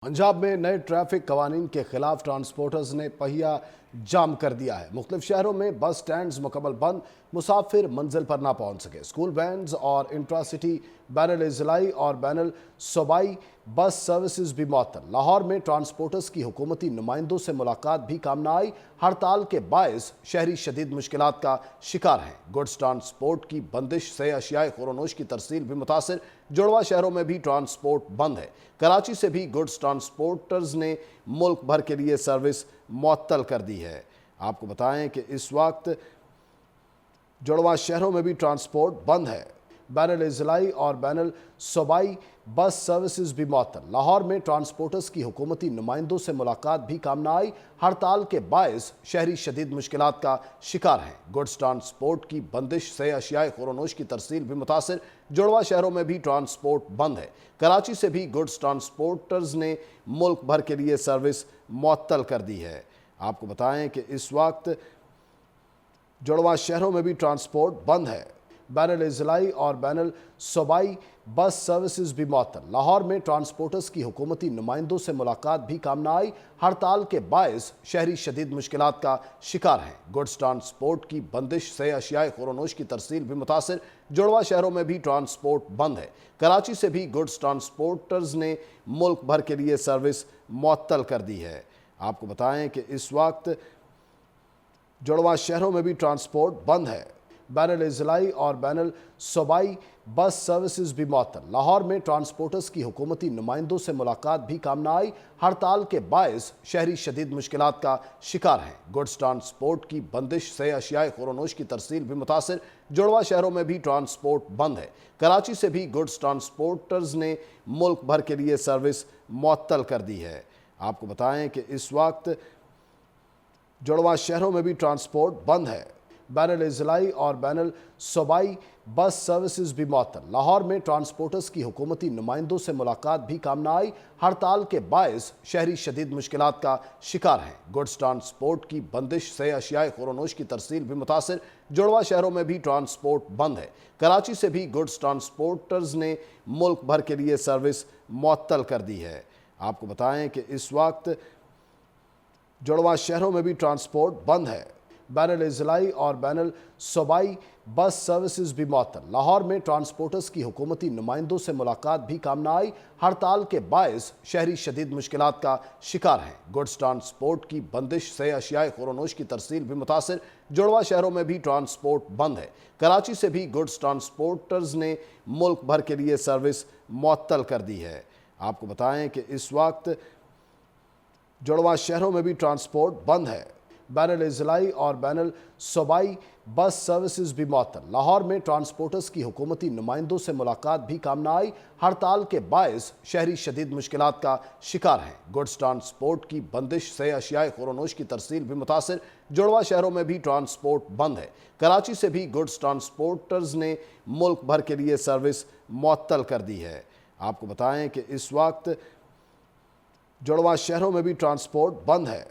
पंजाब में नए ट्रैफिक कवानीन के खिलाफ ट्रांसपोर्टर्स ने पहिया जाम कर दिया है। मुख्तलिफ शहरों में बस स्टैंड्स मुकम्मल बंद, मुसाफिर मंजिल पर ना पहुंच सके। स्कूल वैन्स और इंट्रा सिटी बैनुल ज़िलाई और बैनुल सूबाई बस सर्विसेज भी मअतल। लाहौर में ट्रांसपोर्टर्स की हुकूमती नुमाइंदों से मुलाकात भी काम न आई। हड़ताल के बायस शहरी शदीद मुश्किलात का शिकार हैं। गुड्स ट्रांसपोर्ट की बंदिश से अशियाए खुरोनोश की तरसील भी मुतासिर। जुड़वा शहरों में भी ट्रांसपोर्ट बंद है। कराची से भी गुड्स ट्रांसपोर्टर्स ने मुल्क भर के लिए सर्विस मुअत्तल कर दी है। आपको बताएं कि इस वक्त जुड़वा शहरों में भी ट्रांसपोर्ट बंद है। बैनुल ज़िलाई और बैनुल सूबाई बस सर्विसेज भी मुअत्तल। लाहौर में ट्रांसपोर्टर्स की हुकूमती नुमाइंदों से मुलाकात भी काम न आई। हड़ताल के बायस शहरी शदीद मुश्किलात का शिकार हैं। गुड्स ट्रांसपोर्ट की बंदिश से अशियाए खुरोनोश की तरसील भी मुतासिर। जुड़वा शहरों में भी ट्रांसपोर्ट बंद है। कराची से भी गुड्स ट्रांसपोर्टर्स ने मुल्क भर के लिए सर्विस मुअत्तल कर दी है। आपको बताएं कि इस वक्त जुड़वा शहरों में भी ट्रांसपोर्ट बंद है। बैनुल ज़िलाई और बैनुल सूबाई बस सर्विसेज भी मुअत्तल। लाहौर में ट्रांसपोर्टर्स की हुकूमती नुमाइंदों से मुलाकात भी काम न आई। हड़ताल के बायस शहरी शदीद मुश्किलात का शिकार हैं। गुड्स ट्रांसपोर्ट की बंदिश से अशियाए खुरोनोश की तरसील भी मुतासिर। जुड़वा शहरों में भी ट्रांसपोर्ट बंद है। कराची से भी गुड्स ट्रांसपोर्टर्स ने मुल्क भर के लिए सर्विस मुअत्तल कर दी है। आपको बताएं कि इस वक्त जुड़वा शहरों में भी ट्रांसपोर्ट बंद है। बैनुल ज़िलाई और बैनुल सूबाई बस सर्विसेज भी मुअत्तल। लाहौर में ट्रांसपोर्टर्स की हुकूमती नुमाइंदों से मुलाकात भी काम न आई। हड़ताल के बायस शहरी शदीद मुश्किलात का शिकार हैं। गुड्स ट्रांसपोर्ट की बंदिश से अशियाए खुरोनोश की तरसील भी मुतासिर। जुड़वा शहरों में भी ट्रांसपोर्ट बंद है। कराची से भी गुड्स ट्रांसपोर्टर्स ने मुल्क भर के लिए सर्विस मुअत्तल कर दी है। आपको बताएं कि इस वक्त जुड़वा शहरों में भी ट्रांसपोर्ट बंद है। बैनुल ज़िलाई और बैनुल सूबाई बस सर्विसेज भी मुअत्तल। लाहौर में ट्रांसपोर्टर्स की हुकूमती नुमाइंदों से मुलाकात भी काम न आई। हड़ताल के बायस शहरी शदीद मुश्किलात का शिकार हैं। गुड्स ट्रांसपोर्ट की बंदिश से अशियाए खुरोनोश की तरसील भी मुतासिर। जुड़वा शहरों में भी ट्रांसपोर्ट बंद है। कराची से भी गुड्स ट्रांसपोर्टर्स ने मुल्क भर के लिए सर्विस मुअत्तल कर दी है। आपको बताएं कि इस वक्त जुड़वा शहरों में भी ट्रांसपोर्ट बंद है। बैनुल ज़िलाई और बैनुल सूबाई बस सर्विसेज भी मुअत्तल। लाहौर में ट्रांसपोर्टर्स की हुकूमती नुमाइंदों से मुलाकात भी काम न आई। हड़ताल के बायस शहरी शदीद मुश्किलात का शिकार हैं। गुड्स ट्रांसपोर्ट की बंदिश से अशियाए खुरोनोश की तरसील भी मुतासिर। जुड़वा शहरों में भी ट्रांसपोर्ट बंद है। कराची से भी गुड्स ट्रांसपोर्टर्स ने मुल्क भर के लिए सर्विस मुअत्तल कर दी है। आपको बताएं कि इस वक्त जुड़वा शहरों में भी ट्रांसपोर्ट बंद है। बैनुल ज़िलाई और बैनुल सूबाई बस सर्विसेज भी मुअत्तल। लाहौर में ट्रांसपोर्टर्स की हुकूमती नुमाइंदों से मुलाकात भी काम न आई। हड़ताल के बायस शहरी शदीद मुश्किलात का शिकार हैं। गुड्स ट्रांसपोर्ट की बंदिश से अशियाए खुरोनोश की तरसील भी मुतासिर। जुड़वा शहरों में भी ट्रांसपोर्ट बंद है। कराची से भी गुड्स ट्रांसपोर्टर्स ने मुल्क भर के लिए सर्विस मुअत्तल कर दी है। आपको बताएं कि इस वक्त जुड़वा शहरों में भी ट्रांसपोर्ट बंद है।